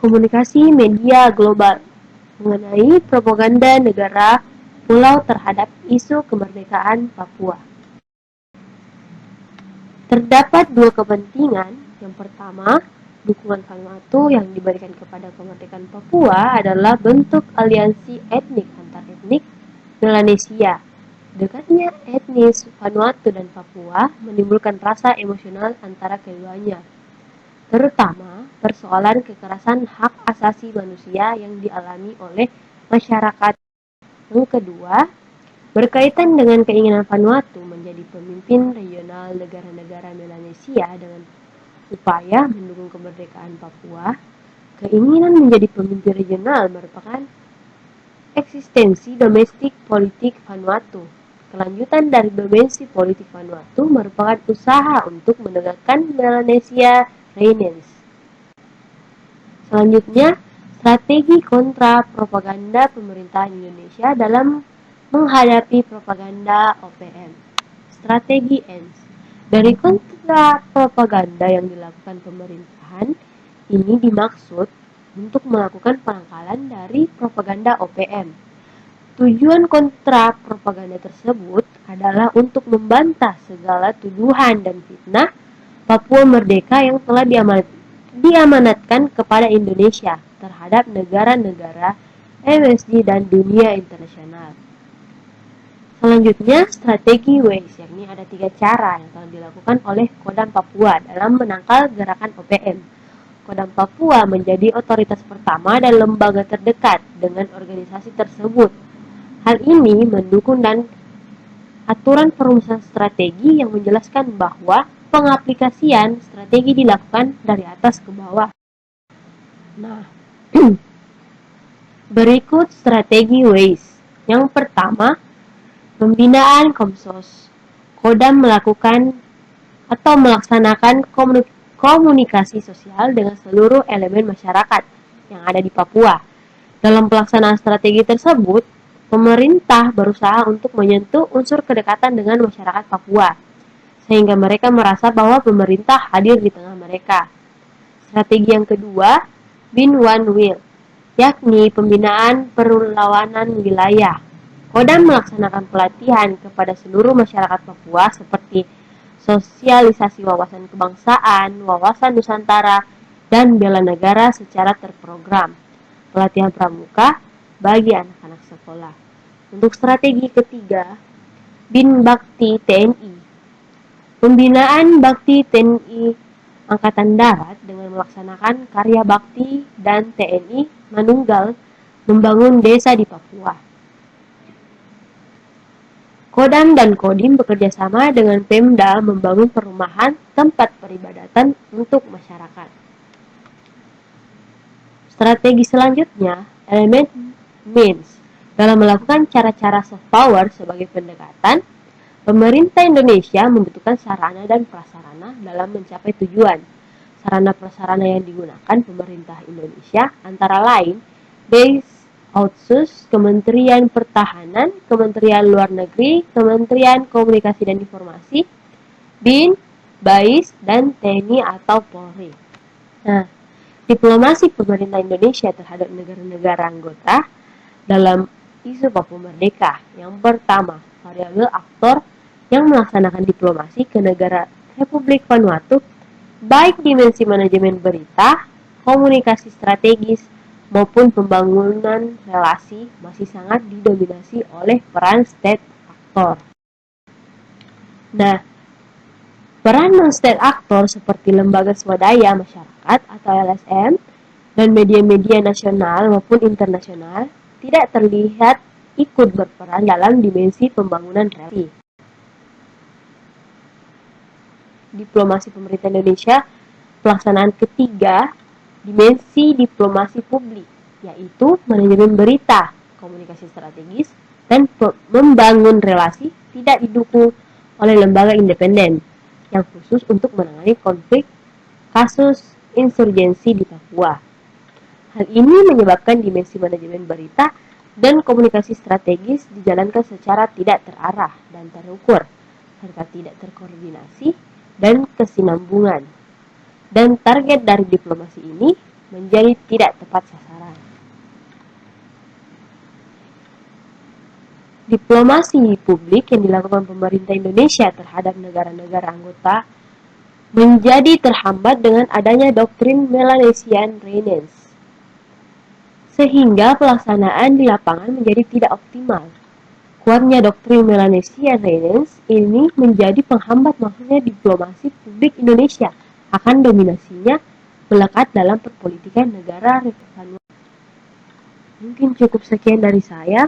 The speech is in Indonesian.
komunikasi media global mengenai propaganda negara pulau terhadap isu kemerdekaan Papua. Terdapat dua kepentingan. Yang pertama, dukungan Vanuatu yang diberikan kepada kemerdekaan Papua adalah bentuk aliansi etnik antar etnik Melanesia. Dekatnya etnis Vanuatu dan Papua menimbulkan rasa emosional antara keduanya, terutama persoalan kekerasan hak asasi manusia yang dialami oleh masyarakat. Yang kedua, berkaitan dengan keinginan Vanuatu menjadi pemimpin regional negara-negara Melanesia dengan upaya mendukung kemerdekaan Papua, keinginan menjadi pemimpin regional merupakan eksistensi domestik politik Vanuatu. Kelanjutan dari dimensi politik Vanuatu merupakan usaha untuk menegakkan Melanesia Renaissance. Selanjutnya, strategi kontra propaganda pemerintah Indonesia dalam menghadapi propaganda OPM. Strategi ENS. Dari kontra propaganda yang dilakukan pemerintahan, ini dimaksud untuk melakukan penangkalan dari propaganda OPM. Tujuan kontra propaganda tersebut adalah untuk membantah segala tuduhan dan fitnah Papua Merdeka yang telah diamanatkan kepada Indonesia terhadap negara-negara MSG dan dunia internasional. Selanjutnya, strategi WACE, yakni ada 3 cara yang telah dilakukan oleh Kodam Papua dalam menangkal gerakan OPM. Kodam Papua menjadi otoritas pertama dan lembaga terdekat dengan organisasi tersebut. Hal ini mendukung dan aturan perumusan strategi yang menjelaskan bahwa pengaplikasian strategi dilakukan dari atas ke bawah. Nah, berikut strategi WACE. Yang pertama, pembinaan Komsos. Kodam melakukan atau melaksanakan komunikasi sosial dengan seluruh elemen masyarakat yang ada di Papua. Dalam pelaksanaan strategi tersebut, pemerintah berusaha untuk menyentuh unsur kedekatan dengan masyarakat Papua, sehingga mereka merasa bahwa pemerintah hadir di tengah mereka. Strategi yang kedua, Bin One Will, yakni pembinaan perlawanan wilayah. Kodam melaksanakan pelatihan kepada seluruh masyarakat Papua seperti sosialisasi wawasan kebangsaan, wawasan Nusantara, dan bela negara secara terprogram. Pelatihan pramuka bagi anak-anak sekolah. Untuk strategi ketiga, Bin Bakti TNI. Pembinaan Bakti TNI Angkatan Darat dengan melaksanakan karya bakti dan TNI Manunggal membangun desa di Papua. Kodam dan Kodim bekerjasama dengan Pemda membangun perumahan tempat peribadatan untuk masyarakat. Strategi selanjutnya, elemen means. Dalam melakukan cara-cara soft power sebagai pendekatan, pemerintah Indonesia membutuhkan sarana dan prasarana dalam mencapai tujuan. Sarana prasarana yang digunakan pemerintah Indonesia antara lain Base Outsus, Kementerian Pertahanan, Kementerian Luar Negeri, Kementerian Komunikasi dan Informasi, BIN, BAIS, dan TNI atau Polri. Nah, diplomasi pemerintah Indonesia terhadap negara-negara anggota dalam isu Papua Merdeka. Yang pertama, variabel aktor yang melaksanakan diplomasi ke negara Republik Vanuatu, baik dimensi manajemen berita, komunikasi strategis, maupun pembangunan relasi masih sangat didominasi oleh peran state actor. Nah, peran non-state actor seperti lembaga swadaya masyarakat atau LSM dan media-media nasional maupun internasional tidak terlihat ikut berperan dalam dimensi pembangunan relasi. Diplomasi pemerintah Indonesia, pelaksanaan ketiga, dimensi diplomasi publik, yaitu manajemen berita, komunikasi strategis, dan membangun relasi tidak didukung oleh lembaga independen yang khusus untuk menangani konflik kasus insurgensi di Papua. Hal ini menyebabkan dimensi manajemen berita dan komunikasi strategis dijalankan secara tidak terarah dan terukur, serta tidak terkoordinasi dan kesinambungan. Dan target dari diplomasi ini menjadi tidak tepat sasaran. Diplomasi publik yang dilakukan pemerintah Indonesia terhadap negara-negara anggota menjadi terhambat dengan adanya doktrin Melanesian Renaissance, sehingga pelaksanaan di lapangan menjadi tidak optimal. Kuatnya doktrin Melanesian Renaissance ini menjadi penghambat maksudnya diplomasi publik Indonesia akan dominasinya melekat dalam perpolitikan negara Republik Vanuatu. Mungkin cukup sekian dari saya.